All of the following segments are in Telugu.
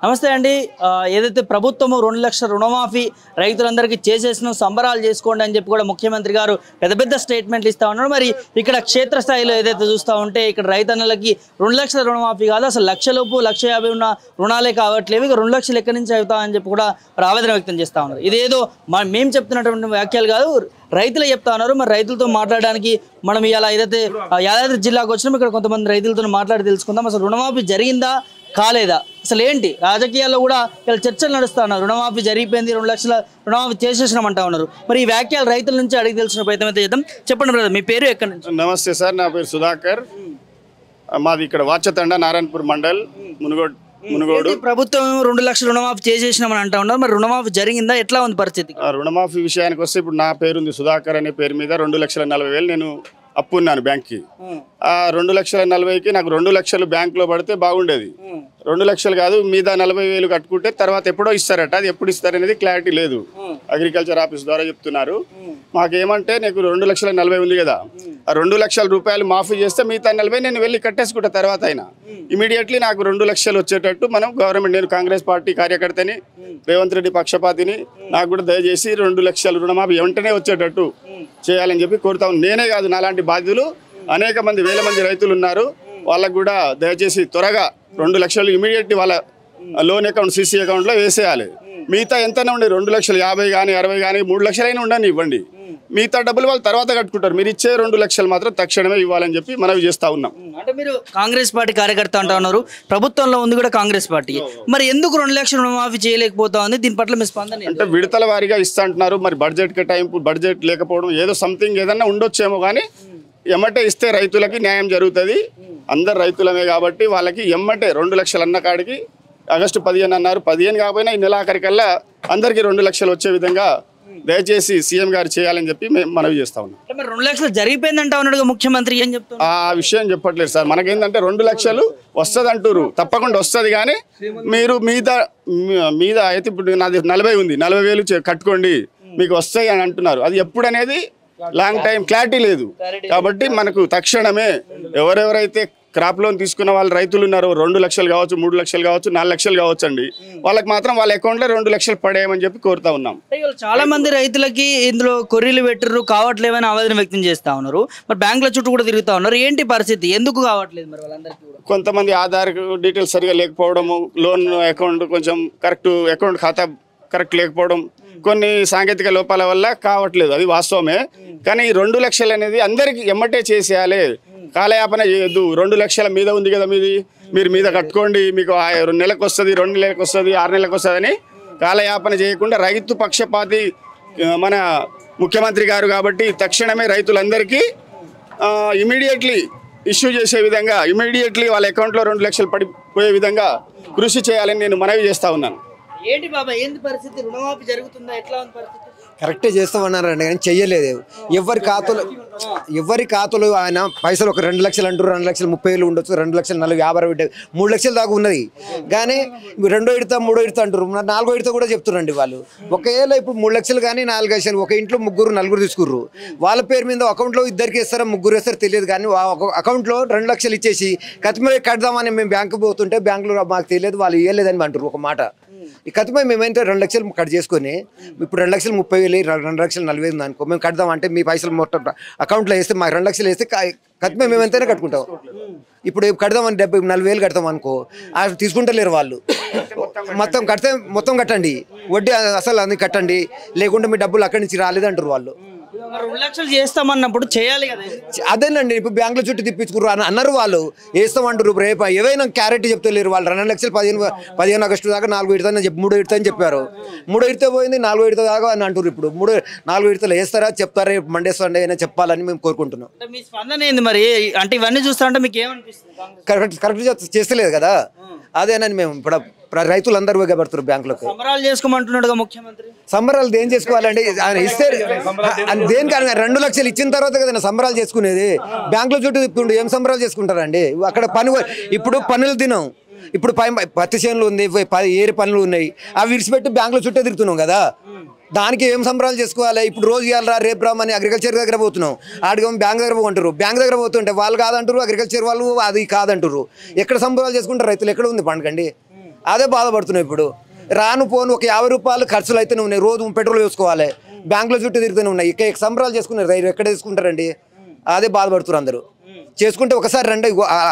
నమస్తే అండి. ఏదైతే ప్రభుత్వము 2 లక్షల రుణమాఫీ రైతులందరికీ చేసేసిన సంబరాలు చేసుకోండి అని చెప్పి కూడా ముఖ్యమంత్రి గారు పెద్ద పెద్ద స్టేట్మెంట్లు ఇస్తా ఉన్నారు. మరి ఇక్కడ క్షేత్రస్థాయిలో ఏదైతే చూస్తూ ఉంటే ఇక్కడ రైతన్నలకి 2 లక్షల రుణమాఫీ కాదు, అసలు లక్షలోపు 1,50,000 ఉన్న రుణాలే కావట్లేవు, ఇక 2 లక్షలు ఎక్కడి నుంచి అవుతామని చెప్పి కూడా ఆవేదన వ్యక్తం చేస్తూ ఉన్నారు. ఇదేదో మేము చెప్తున్నటువంటి వ్యాఖ్యలు కాదు, రైతులే చెప్తా ఉన్నారు. మరి రైతులతో మాట్లాడడానికి మనం ఇలా ఏదైతే యాదాద్రి జిల్లాకు వచ్చినాం, ఇక్కడ కొంతమంది రైతులతో మాట్లాడి తెలుసుకుందాం. అసలు రుణమాఫీ జరిగిందా కాలేదా, అసలు ఏంటి రాజకీయాల్లో కూడా ఇలా చర్చలు నడుస్తూ ఉన్నారు. రుణమాఫీ జరిగిపోయింది, 2 లక్షల రుణమాఫీ చేసేసినామంటా ఉన్నారు. మరి ఈ వ్యాఖ్యలు రైతుల నుంచి అడిగి తెలిసిన ప్రయత్నం అయితే చేద్దాం. చెప్పండి బ్రదర్, మీ పేరు ఎక్కడి నుంచి? నమస్తే సార్, నా పేరు సుధాకర్. మాది ఇక్కడ వాచతండ నారాయణపూర్ మండల్ మునుగోడు. ప్రభుత్వం 2 లక్షల రుణమాఫీ చేసేసినామని అంటా ఉన్నారు. మరి రుణమాఫీ జరిగిందా, ఎట్లా ఉంది పరిస్థితి? రుణమాఫీ విషయానికి వస్తే ఇప్పుడు నా పేరుంది సుధాకర్ అనే పేరు మీద 2,40,000 నేను అప్పు ఉన్నాను బ్యాంక్కి. ఆ 2,40,000కి నాకు 2 లక్షలు బ్యాంకులో పడితే బాగుండేది. 2 లక్షలు కాదు, మీద 40,000 కట్టుకుంటే తర్వాత ఎప్పుడో ఇస్తారట. అది ఎప్పుడు ఇస్తారనేది క్లారిటీ లేదు. అగ్రికల్చర్ ఆఫీస్ ద్వారా చెప్తున్నారు. మాకేమంటే నీకు 2,40,000 ఉంది కదా, ఆ 2 లక్షల రూపాయలు మాఫీ చేస్తే మిగతా 40 నేను వెళ్ళి కట్టేసుకుంటా తర్వాత అయినా. ఇమీడియట్లీ నాకు 2 లక్షలు వచ్చేటట్టు మనం గవర్నమెంట్, నేను కాంగ్రెస్ పార్టీ కార్యకర్తని, రేవంత్ రెడ్డి పక్షపాతిని, నాకు కూడా దయచేసి 2 లక్షల రుణమాఫీ వెంటనే వచ్చేటట్టు చేయాలని చెప్పి కోరుతాం. నేనే కాదు, నాలాంటి బాధ్యులు అనేక మంది, వేల మంది రైతులు ఉన్నారు. వాళ్ళకు కూడా దయచేసి త్వరగా 2 లక్షలు ఇమీడియట్లీ వాళ్ళ లోన్ అకౌంట్, సిసి అకౌంట్లో వేసేయాలి. మిగతా ఎంతనే ఉండే 2,50,000 కానీ 60 కానీ 3 లక్షలైనా ఉండని ఇవ్వండి. మిగతా డబ్బులు వాళ్ళు తర్వాత కట్టుకుంటారు. మీరు ఇచ్చే 2 లక్షలు మాత్రం తక్షణమే ఇవ్వాలని చెప్పి మనవి చేస్తా ఉన్నాం. అంటే మీరు కాంగ్రెస్ పార్టీ కార్యకర్త అంటా ఉన్నారు, ప్రభుత్వంలో ఉంది కూడా కాంగ్రెస్ పార్టీ, మరి ఎందుకు 2 లక్షల రుణమాఫీ చేయలేకపోతా ఉంది? దీని పట్ల మీ స్పందన? అంటే విడతల వారీగా ఇస్తా అంటున్నారు. మరి బడ్జెట్ కేటాయింపు, బడ్జెట్ లేకపోవడం, ఏదో సంథింగ్ ఏదన్నా ఉండొచ్చేమో, కానీ ఎమ్మటే ఇస్తే రైతులకి న్యాయం జరుగుతుంది. అందరు రైతులమే కాబట్టి వాళ్ళకి ఎమ్మటే 2 లక్షలు అన్న కాడికి ఆగస్టు 15 అన్నారు, 15 కాకపోయినా ఈ నెలాఖరికల్లా అందరికీ 2 లక్షలు వచ్చే విధంగా దయచేసి సీఎం గారు చేయాలని చెప్పి మేము మనవి చేస్తా ఉన్నాం. 2 లక్షలు జరిగిపోయిందంటా ఉన్నాడు ముఖ్యమంత్రి, ఏం చెప్తున్నారు? ఆ విషయం చెప్పట్లేదు సార్. మనకేంటంటే 2 లక్షలు వస్తుంది అంటారు, తప్పకుండా వస్తుంది. కానీ మీరు మీద అయితే ఇప్పుడు నాది 40 ఉంది, 40,000 కట్టుకోండి మీకు వస్తాయి అని అంటున్నారు. అది ఎప్పుడనేది లాంగ్ టైం క్లారిటీ లేదు. కాబట్టి మనకు తక్షణమే ఎవరెవరైతే క్రాప్ లోన్ తీసుకున్న వాళ్ళు రైతులు ఉన్నారు, 2 లక్షలు కావచ్చు, 3 లక్షలు కావచ్చు, 4 లక్షలు కావచ్చు అండి, వాళ్ళకి మాత్రం వాళ్ళ అకౌంట్లో 2 లక్షలు పడేయమని చెప్పి కోరుతా ఉన్నాం. చాలా మంది రైతులకి ఇందులో కొర్రీలు పెట్టరు, కావట్లేవని ఆవేదన వ్యక్తం చేస్తా ఉన్నారు. మరి బ్యాంకుల చుట్టూ కూడా తిరుగుతా ఉన్నారు. ఏంటి పరిస్థితి, ఎందుకు కావట్లేదు? మరి వాళ్ళందరికీ కూడా కొంతమంది ఆధార్ డీటెయిల్స్ సరిగా లేకపోవడము, లోన్ అకౌంట్ కొంచెం కరెక్ట్, అకౌంట్ ఖాతా కరెక్ట్ లేకపోవడం, కొన్ని సాంకేతిక లోపాల వల్ల కావట్లేదు. అది వాస్తవమే. కానీ 2 లక్షలు అనేది అందరికీ ఎమ్మటే చేసేయాలి, కాలయాపన చేయొద్దు. 2 లక్షల మీద ఉంది కదా మీది, మీరు మీద కట్టుకోండి, మీకు 2 నెలలకు వస్తుంది, 2 నెలలకు వస్తుంది, 6 నెలలకు వస్తుంది అని కాలయాపన చేయకుండా రైతు పక్షపాతి మన ముఖ్యమంత్రి గారు కాబట్టి తక్షణమే రైతులందరికీ ఇమీడియట్లీ ఇష్యూ చేసే విధంగా, ఇమీడియట్లీ వాళ్ళ అకౌంట్లో 2 లక్షలు పడిపోయే విధంగా కృషి చేయాలని నేను మనవి చేస్తా ఉన్నాను. ఏంటి బాబా, ఏంటి పరిస్థితి? రుణమాఫీ జరుగుతుందా, ఎట్లా ఉంది పరిస్థితి? కరెక్టే చేస్తామన్నారండి, కానీ చెయ్యలేదు. ఎవరి ఖాతాలో ఆయన పైసలు ఒక 2 లక్షలు అంటారు, 2,30,000 ఉండొచ్చు, 2,40,000, 3 లక్షల దాకా ఉన్నది. కానీ 2వ విడత 3వ విడత అంటారు, 4వ విడత కూడా చెప్తున్నారండి వాళ్ళు. ఒకవేళ ఇప్పుడు 3 లక్షలు కానీ 4 లక్షలు, ఒక ఇంట్లో 3-4 తీసుకుర్రు, వాళ్ళ పేరు మీద అకౌంట్లో 2 వేస్తారా 3 వేస్తారో తెలియదు. కానీ అకౌంట్లో 2 లక్షలు ఇచ్చేసి కతిమే కడదామని మేము బ్యాంకు పోతుంటే బ్యాంకులో మాకు తెలియదు, వాళ్ళు ఇవ్వలేదని అంటారు ఒక మాట. ఈ కతిమే మేమైతే 2 లక్షలు కట్ చేసుకొని ఇప్పుడు 2,30,000, 2,40,000 అనుకో, మేము కడదాం అంటే మీ పైసలు మొత్తం అకౌంట్లో వేస్తే మాకు 2 లక్షలు వేస్తే కతిమే మేమెంతైనా కట్టుకుంటాం. ఇప్పుడు కడదామని 40,000 కడతాం అనుకో, తీసుకుంటలేరు వాళ్ళు. మొత్తం కట్టండి, వడ్డీ అసలు అన్ని కట్టండి, లేకుంటే మీ డబ్బులు అక్కడి నుంచి రాలేదంటారు వాళ్ళు. 2 లక్షలు చేస్తామన్నప్పుడు చేయాలి కదా. అదేనండి, ఇప్పుడు బ్యాంకుల చుట్టూ తిప్పించుకురు అన్నారు వాళ్ళు, వేస్తామంటారు. రేపు ఏవైనా క్యారెట్ చెప్తలేరు వాళ్ళు. 2 లక్షలు 15 ఆగస్టు దాకా 4 విడతని 3 విడత అని చెప్పారు. 3 విడత పోయింది, 4 విడత దాకా అని అంటారు. ఇప్పుడు 4 విడతలు వేస్తారా చెప్తారా, మండే సండే అయినా చెప్పాలని మేము కోరుకుంటున్నాం. మీ స్పందన ఏంది మరి? అంటే ఇవన్నీ చూస్తా ఉంటే మీకు ఏమనిపిస్తుంది? కరెక్ట్ చేస్తలేదు కదా, అదేనని మేము ఇప్పుడు రైతులందరూ పడుతున్నారు బ్యాంకులకు. సంబరాలు చేసుకోమంటున్నాడు ముఖ్యమంత్రి. సంబరాలు దేని చేసుకోవాలండి, ఆయన ఇస్తే దేనికన్నా 2 లక్షలు ఇచ్చిన తర్వాత కదా సంబరాలు చేసుకునేది. బ్యాంకుల చుట్టూ తిప్పుకుంటూ ఏం సంబరాలు చేసుకుంటారండి? అక్కడ ఇప్పుడు పనులు దినం, ఇప్పుడు పత్తి చేనులు ఉంది, ఏరి పనులు ఉన్నాయి, అవి విడిచిపెట్టి బ్యాంకుల చుట్టూ తిరుగుతున్నాం కదా. దానికి ఏం సంబరాలు చేసుకోవాలి? ఇప్పుడు రోజు ఇవ్వాలరా రేపు రామని అగ్రికల్చర్ దగ్గర పోతున్నాం, ఆడికి బ్యాంక్ దగ్గర పోకుంటారు. బ్యాంక్ దగ్గర పోతుంటే వాళ్ళు కాదంటారు, అగ్రికల్చర్ వాళ్ళు అది కాదంటారు. ఎక్కడ సంబరాలు చేసుకుంటారు రైతులు? ఎక్కడ ఉంది పండుగండి? అదే బాధపడుతున్నాం ఇప్పుడు. రాను పోను ఒక 50 రూపాయలు ఖర్చులు అయితేనే ఉన్నాయి, రోజు పెట్రోల్ వేసుకోవాలి, బ్యాంకులో చుట్టూ తిరుగుతూనే ఉన్నాయి. ఇక సంబరాలు చేసుకున్నారు, ఎక్కడ తీసుకుంటారండి? అదే బాధపడుతున్నారు అందరూ. చేసుకుంటే ఒకసారి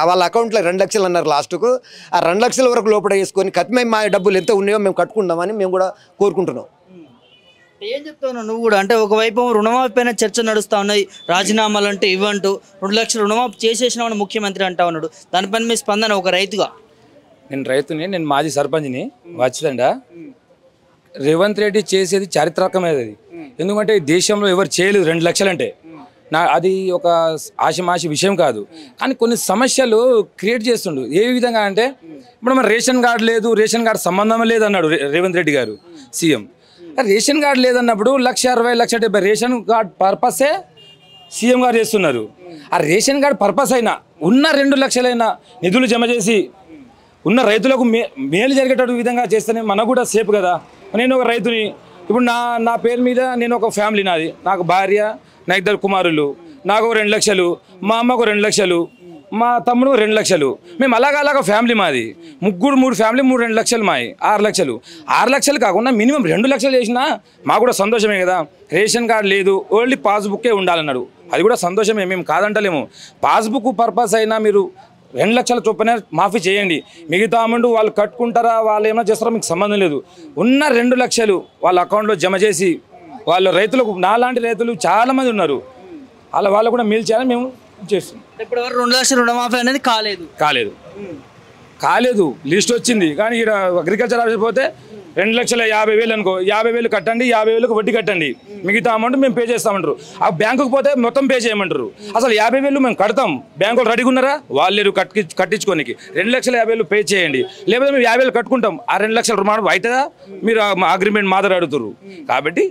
వాళ్ళ అకౌంట్లో 2 లక్షలు అన్నారు లాస్ట్కు. ఆ 2 లక్షల వరకు లోపల వేసుకొని మేము మా డబ్బులు ఎంత ఉన్నాయో మేము కట్టుకుందామని మేము కూడా కోరుకుంటున్నాం. ఏం చెప్తావు నువ్వు కూడా? అంటే ఒకవైపు రుణమాఫీ పైన చర్చ నడుస్తూ ఉన్నాయి, రాజీనామాలు అంటే ఇవ్వంటూ 2 లక్షలు రుణమాఫీ చేసేసినామని ముఖ్యమంత్రి అంటా ఉన్నాడు. దానిపైన మీ స్పందన ఒక రైతుగా? నేను రైతుని, నేను మాజీ సర్పంచ్ని వచ్చిందండ. రేవంత్ రెడ్డి చేసేది చారిత్రాత్మకమైనది. ఎందుకంటే దేశంలో ఎవరు చేయలేదు 2 లక్షలు అంటే. అది ఒక ఆశమాషి విషయం కాదు, కానీ కొన్ని సమస్యలు క్రియేట్ చేస్తుండు. ఏ విధంగా అంటే ఇప్పుడు మన రేషన్ కార్డు లేదు, రేషన్ కార్డు సంబంధం లేదన్నాడు రేవంత్ రెడ్డి గారు సీఎం. రేషన్ కార్డు లేదన్నప్పుడు 1,60,000, 1,70,000 రేషన్ కార్డు పర్పసే సీఎం గారు చేస్తున్నారు. ఆ రేషన్ కార్డు పర్పస్ అయినా ఉన్న 2 లక్షలైనా నిధులు జమ చేసి ఉన్న రైతులకు మేలు జరిగేటట్టు విధంగా చేస్తేనే మనకు కూడా సేఫ్ కదా. నేను ఒక రైతుని, ఇప్పుడు నా పేరు మీద నేను ఒక ఫ్యామిలీ, నాది, నాకు భార్య, నా 2 కుమారులు, నాకు 2 లక్షలు, మా అమ్మకు 2 లక్షలు, మా తమ్ముడు 2 లక్షలు. మేము అలాగా ఫ్యామిలీ మాది, 3 ఫ్యామిలీ, 2 లక్షలు మాయి, 6 లక్షలు. 6 లక్షలు కాకుండా మినిమం 2 లక్షలు చేసినా మాకు కూడా సంతోషమే కదా. రేషన్ కార్డు లేదు, ఓన్లీ పాస్బుక్కే ఉండాలన్నాడు, అది కూడా సంతోషమే, మేము కాదంటలేము. పాస్బుక్ పర్పస్ అయినా మీరు 2 లక్షల చొప్పున మాఫీ చేయండి. మిగతా అమౌంట్ వాళ్ళు కట్టుకుంటారా, వాళ్ళు ఏమైనా చేస్తారో మీకు సంబంధం లేదు. ఉన్న 2 లక్షలు వాళ్ళ అకౌంట్లో జమ చేసి వాళ్ళ రైతులకు, నాలాంటి రైతులు చాలామంది ఉన్నారు, వాళ్ళు కూడా మేలు చేయాలని మేము చేస్తున్నాం. ఇప్పుడు 2 లక్షల రుణమాఫీ అనేది కాలేదు లిస్ట్ వచ్చింది, కానీ ఇక్కడ అగ్రికల్చర్ ఆఫీస్ పోతే 2,50,000 అనుకో, 50,000 కట్టండి, 50,000 వడ్డీ కట్టండి, మిగతా అమౌంట్ మేము పే చేస్తామంటారు. ఆ బ్యాంకుకి పోతే మొత్తం పే చేయమంటారు. అసలు 50,000 మేము కడతాం, బ్యాంకులు రెడీగా ఉన్నారా? వాళ్ళు లేరు కట్టించుకోనికి. 2,50,000 పే చేయండి, లేకపోతే మేము 50,000 కట్టుకుంటాం. ఆ 2 లక్షల రుణమాఫీ అవుతుందా? మీరు అగ్రిమెంట్ మాత్రం అడుగుతారు. కాబట్టి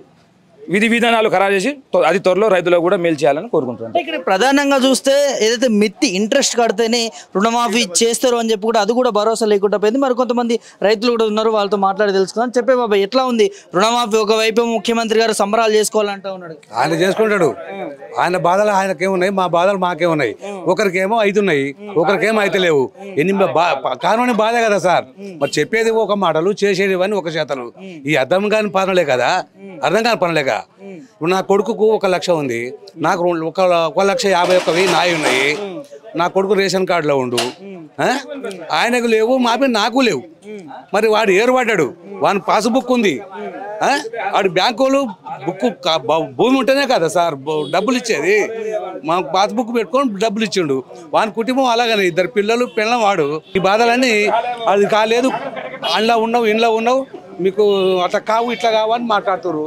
విధి విధానాలు ఖరారు చేసి అది త్వరలో రైతులకు కూడా మేలు చేయాలని కోరుకుంటున్నాను. ఇక్కడ ప్రధానంగా చూస్తే ఏదైతే మిత్తి ఇంట్రెస్ట్ కడితేనే రుణమాఫీ చేస్తారు అని చెప్పి కూడా అది కూడా భరోసా లేకుండా పోయింది. మరి కొంతమంది రైతులు కూడా ఉన్నారు, వాళ్ళతో మాట్లాడి తెలుసుకుందాం. చెప్పే బాబాయ్, ఎట్లా ఉంది రుణమాఫీ? ఒకవైపు ముఖ్యమంత్రి గారు సంబరాలు చేసుకోవాలంటా ఉన్నాడు. ఆయన చేసుకుంటాడు, ఆయన బాధలు ఆయనకేమున్నాయి, మా బాధలు మాకేమున్నాయి. ఒకరికేమో అవుతున్నాయి, ఒకరికేమో అయితే లేవు. కానూని బాధే కదా సార్. మరి చెప్పేది ఒక మాటలు, చేసేది అని ఒక చేతలు. ఈ అర్థం కాని పనులే కదా, అర్థం కాని పనులేక. ఇప్పుడు నా కొడుకుకు 1 లక్ష ఉంది, నాకు 1,50,000 నాయి ఉన్నాయి. నా కొడుకు రేషన్ కార్డులో ఉండు, ఆయనకు లేవు, మాపై నాకు లేవు. మరి వాడు ఏరుపడ్డాడు, వాని పాస్బుక్ ఉంది, వాడు బ్యాంకులు భూమి ఉంటేనే కదా సార్ డబ్బులు ఇచ్చేది. మా పాస్బుక్ పెట్టుకొని డబ్బులు ఇచ్చిండు. వాని కుటుంబం అలాగనే 2 పిల్లలు, పిల్లం వాడు. ఈ బాధలన్నీ అది కాలేదు, అందులో ఉన్నావు, ఇంట్లో ఉన్నావు, మీకు అట్లా కావు ఇట్లా కావని మాట్లాడుతున్నారు.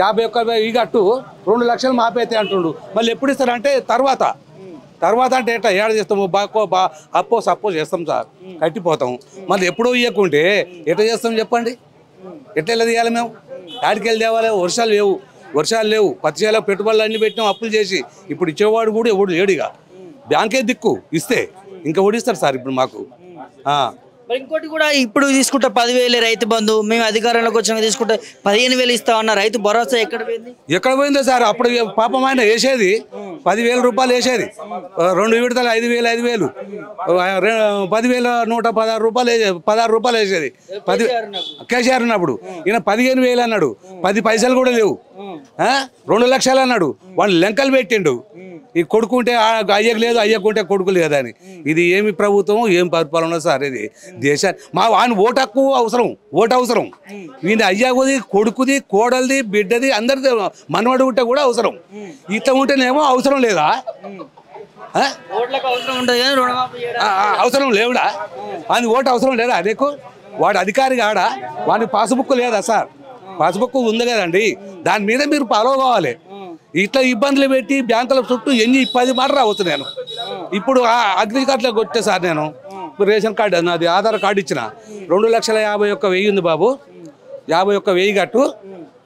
51,000 కట్టు 2 లక్షలు మాపైతే అంటుండు. మళ్ళీ ఎప్పుడు ఇస్తారంటే తర్వాత అంటే ఎట్లా ఏడ చేస్తాము? అప్పో సప్పో చేస్తాం సార్, కట్టిపోతాం. మళ్ళీ ఎప్పుడో ఇవ్వకుంటే ఎట్లా చేస్తాం చెప్పండి? ఎట్లా వెళ్ళి తీయాలి మేము? ఆడికి వెళ్ళి తేవాలి? వర్షాలు లేవు, పత్తి చేయాలి, పెట్టుబడులు అన్నీ పెట్టినాం అప్పులు చేసి. ఇప్పుడు ఇచ్చేవాడు కూడా ఎవడు లేడుగా, బ్యాంకే దిక్కు. ఇస్తే ఇంకా ఓడిస్తారు సార్ ఇప్పుడు మాకు. ఇంకోటి కూడా ఇప్పుడు తీసుకుంటే 10,000 రైతు బంధు, మేము అధికారంలోకి వచ్చినాక తీసుకుంటే 15,000 ఇస్తామన్న రైతు భరోసా ఎక్కడ పోయిందో సార్? అప్పుడు పాపం ఆయన వేసేది 10,000 రూపాయలు వేసేది, 2 విడతలు 5,000, 10,116 రూపాయలు, 16 రూపాయలు వేసేది కేసీఆర్ ఉన్నప్పుడు. ఈయన 15,000 అన్నాడు, 10 పైసలు కూడా లేవు. 2 లక్షలు అన్నాడు, వాళ్ళు లెంకలు పెట్టిండు. ఈ కొడుకుంటే అయ్యకు లేదు, అయ్యకుంటే కొడుకు లేదా అని. ఇది ఏమి ప్రభుత్వం, ఏం పరిపాలన సార్ ఇది దేశాన్ని? ఆయన ఓటు అవసరం. వీని అయ్యకుది, కొడుకుది, కోడలిది, బిడ్డది, అందరిది, మనవడు ఉంటే కూడా అవసరం. ఇట్లా ఉంటేనేమో అవసరం లేదా? అవసరం లేవుడా? వాని ఓటు అవసరం లేదా? నీకు వాడు అధికారి కాడా? వాని పాస్బుక్ లేదా సార్? పాస్బుక్ ఉంది కదండి, దాని మీద మీరు ఫాలో కావాలి. ఇట్లా ఇబ్బందులు పెట్టి బ్యాంకుల చుట్టూ 10 మాటలు రావచ్చు. నేను ఇప్పుడు అగ్రికల్చర్లోకి వచ్చే సార్, నేను రేషన్ కార్డు నాది ఆధార్ కార్డు ఇచ్చిన, 2,51,000 ఉంది బాబు, 51,000 కట్టు,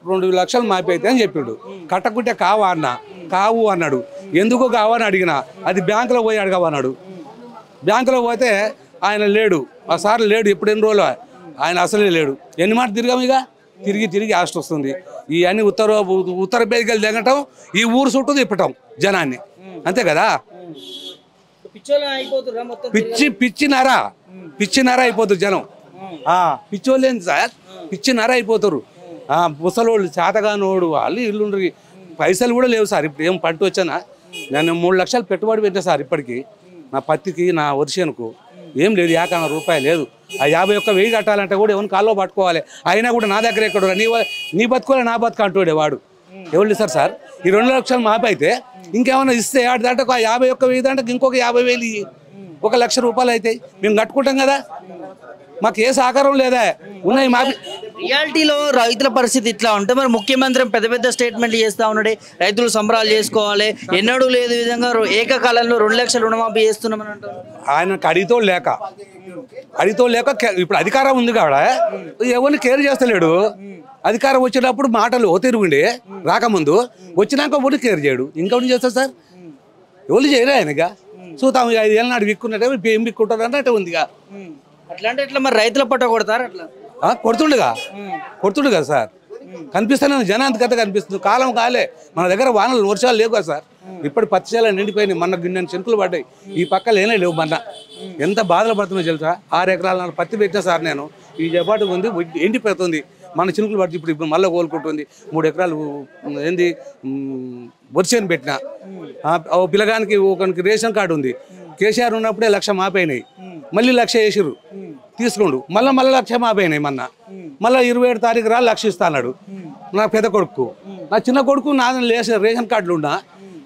2 లక్షలు మాపైతే అని చెప్పిండు. కట్టకుంటే కావు అన్నాడు. ఎందుకు కావని అడిగినా, అది బ్యాంకులో పోయి అడగవన్నాడు. బ్యాంకులో పోతే ఆయన లేడు, ఆ సార్ లేడు. ఎప్పుడు ఎన్ని రోజులు ఆయన అసలే లేడు. ఎన్ని మాట తిరిగాము, ఇక తిరిగి ఆస్ట్ వస్తుంది. ఇవన్నీ ఉత్తర పేదకెళ్ళి దిగటం, ఈ ఊరు చుట్టూ తిప్పటం జనాన్ని, అంతే కదా. పిచ్చినారా అయిపోతుంది జనం. పిచ్చోళ్ళు ఏంది సార్, పిచ్చి నర అయిపోతారు. ముసలోళ్ళు చేతగానోడు వాళ్ళు ఇల్లు పైసలు కూడా లేవు సార్. ఇప్పుడు ఏం పంట వచ్చానా, నేను 3 లక్షలు పెట్టుబడి పెట్టా సార్. ఇప్పటికి నా పత్తికి నా వర్షన్కు ఏం లేదు, 50 రూపాయలు లేదు. ఆ 51,000 కట్టాలంటే కూడా ఎవరిని కాల్లో పట్టుకోవాలి. అయినా కూడా నా దగ్గర ఎక్కడ నీ బతుకోలే నా బతుకు అంటాడే వాడు. ఎవరు ఇస్తారు సార్? ఈ 2 లక్షలు మాపి అయితే ఇంకేమన్నా ఇస్తే ఆడి దాంట్లో 51,000 దాంట్లో ఇంకొక 50,000 1 లక్ష రూపాయలు అవుతాయి. మేము కట్టుకుంటాం కదా, మాకు ఏ సహకారం లేదా? ఉన్నాయి మాపి. రియాలిటీలో రైతుల పరిస్థితి ఇట్లా ఉంటే మరి ముఖ్యమంత్రి పెద్ద పెద్ద స్టేట్మెంట్లు చేస్తా ఉన్నాడే, రైతులు సంబరాలు చేసుకోవాలి, ఎన్నడూ లేదు విధంగా ఏకకాలంలో 2 లక్షల రుణమాఫీ చేస్తున్నామని అంటారు. ఆయనకు అడిగితో లేక ఇప్పుడు అధికారం ఉంది కాడ ఎవరిని కేర్ చేస్తలేడు. అధికారం వచ్చేటప్పుడు మాటలు తిరుగుండే, రాకముందు వచ్చినాక ఒకటి కేర్ చేయడు. ఇంకొకటి చేస్తారు సార్, ఎవరు చేయరు ఆయనగా. చూద్దాం 5 ఏళ్ళ నాడు విక్కున్నట్టే ఏం విక్కుంటారు అన్నట్టు ఉందిగా. అట్లా అంటే ఎట్లా మరి రైతుల పట్ట కొడతారు? అట్లా కొడుతుండు కదా సార్, కనిపిస్తానే జనాంతకత కనిపిస్తుంది. కాలం కాలే, మన దగ్గర వానలు వర్షాలు లేవు కదా సార్. ఇప్పటి పత్తిశాల నిండిపోయినాయి, మన గిన్నె చెనుకులు పడ్డాయి. ఈ పక్క లేనే లేవు. మన ఎంత బాధలు పడుతుందో తెలుసా? 6 ఎకరాల పత్తి పెట్టినా సార్ నేను, ఈ జపాటు ఉంది ఎండిపోతుంది. మన చినుకులు పడితే ఇప్పుడు మళ్ళీ కోలుకుంటుంది. 3 ఎకరాలు ఏంది వర్షాన్ని పెట్టిన. పిల్లగానికి ఒకరికి రేషన్ కార్డు ఉంది. కేసీఆర్ ఉన్నప్పుడే 1 లక్ష మాపైనాయి, మళ్ళీ 1 లక్ష వేసిర్రు తీసుకోండు, మళ్ళీ 1 లక్ష మాపైనాయి. మళ్ళీ 27 తారీఖు 1 లక్ష ఇస్తా అన్నాడు నా పెద్ద కొడుకు. నా చిన్న కొడుకు నా రేషన్ కార్డులు ఉన్నా,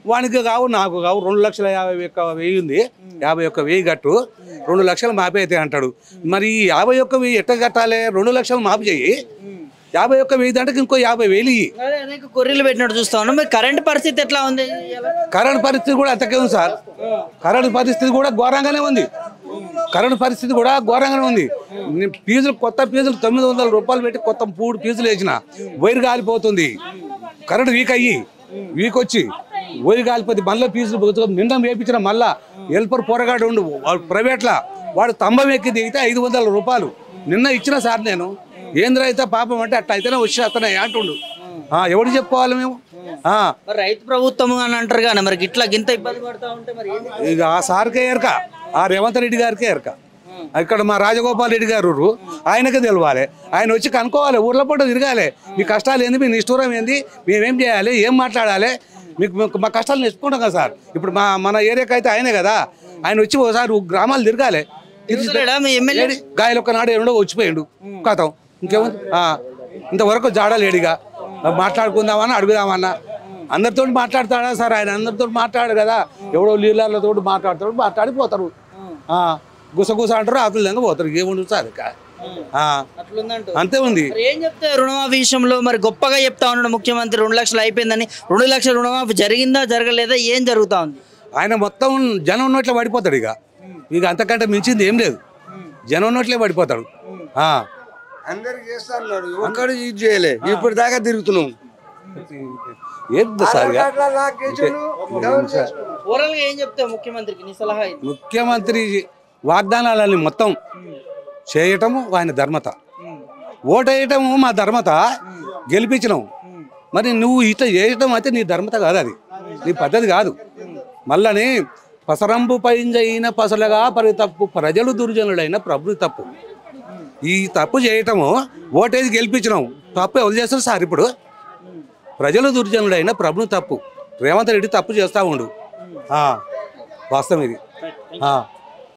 వానికి కావు నాకు కావు. 2,51,000 ఉంది, 51,000 కట్టు, 2 లక్షలు మాపి అయితే అంటాడు. మరి 51,000 ఎట్ట కట్టాలి? 2 లక్షలు మాపి చెయ్యి, 51,000 దాంట్లో ఇంకో 50,000 కొర్రీలు పెట్టినట్టు చూస్తా ఉన్నాం. మరి కరెంట్ పరిస్థితి ఎట్లా ఉంది? కరెంట్ పరిస్థితి కూడా అంతకే ఉంది సార్. కరెంట్ పరిస్థితి కూడా ఘోరంగానే ఉంది. ఫీజులు కొత్త ఫీజులు 900 రూపాయలు పెట్టి కొత్త 3 ఫీజులు వేసిన, వైర్ కాలిపోతుంది. కరెంట్ వీక్ వచ్చి వైర్ కాలిపోతే మళ్ళీ ఫీజులు నిండా వేయించిన. మళ్ళా హెల్పర్ పోరగాడు ఉండు ప్రైవేట్లా, వాడు స్తంభం ఎక్కి దిగితే 500 రూపాయలు నిన్న ఇచ్చిన సార్. నేను ఏంద్ర అయితే పాపం అంటే అట్లా అయితేనే వచ్చి అతనే అంటుండు. ఎవరు చెప్పుకోవాలి మేము? రైతు ప్రభుత్వం అని అంటారు కానీ మరి ఇట్లా గింత ఇబ్బంది పడతా ఉంటే మరి ఇక ఆ సార్కే ఎరక, ఆ రేవంత్ రెడ్డి గారికే ఎరక. ఇక్కడ మా రాజగోపాల్ రెడ్డి గారు ఆయనకే తెలవాలి. ఆయన వచ్చి కనుక్కోవాలి, ఊర్ల పూట తిరగాలి. మీ కష్టాలు ఏంది, మీ నిష్ఠూరం ఏంది, మేమేం చేయాలి, ఏం మాట్లాడాలి, మీకు మా కష్టాలు నేర్చుకుంటాం కదా సార్. ఇప్పుడు మన ఏరియాకి అయితే ఆయనే కదా. ఆయన వచ్చి ఒకసారి గ్రామాలు తిరగాలి. గాయలు ఒక్కనాడు ఏడో వచ్చిపోయాడు కథం. ఇంకేముంది? ఇంతవరకు జాడలేడిగా మాట్లాడుకుందామన్నా అడుగుదామన్నా. అందరితో మాట్లాడతాడా సార్? ఆయన అందరితో మాట్లాడు కదా. ఎవడో లీలర్లతో మాట్లాడిపోతారు. గుసగుస అంటారు, ఆకులంగా పోతారు. ఏముండదు సార్ ఇక. అంతే ఉంది. ఏం చెప్తే రుణమాఫీ విషయంలో మరి గొప్పగా చెప్తా ఉన్నాడు ముఖ్యమంత్రి. 2 లక్షలు అయిపోయిందని. 2 లక్షల రుణమాఫీ జరిగిందా జరగలేదా, ఏం జరుగుతా ఉంది? ఆయన మొత్తం జనం నోట్లే పడిపోతాడు. ఇక అంతకంటే మించింది ఏం లేదు. జనం నోట్లే పడిపోతాడు. అందరికి చేస్తాడు, ఒక్కడు ఇది చేయలే. ఇప్పుడు దాకా తిరుగుతున్నాం. ఏంటి సార్ ఏం చెప్తా ముఖ్యమంత్రికి నీ సలహా? ముఖ్యమంత్రి వాగ్దానాలని మొత్తం చేయటము ఆయన ధర్మత, ఓటేయటము మా ధర్మత, గెలిపించడం. మరి నువ్వు ఇట్లా చేయటం అయితే నీ ధర్మత కాదు, అది నీ పద్ధతి కాదు. మళ్ళీ పసరంబు పైంజైన పసలగా పరి తప్పు, ప్రజలు దుర్జనులైన ప్రభు తప్పు. ఈ తప్పు చేయటము, ఓటేసి గెలిపించడం తప్పు ఎవరు చేస్తారు సార్? ఇప్పుడు ప్రజలు దుర్జనులైన ప్రభుని తప్పు. రేవంత్ రెడ్డి తప్పు చేస్తూ ఉండు. వాస్తవం ఇది.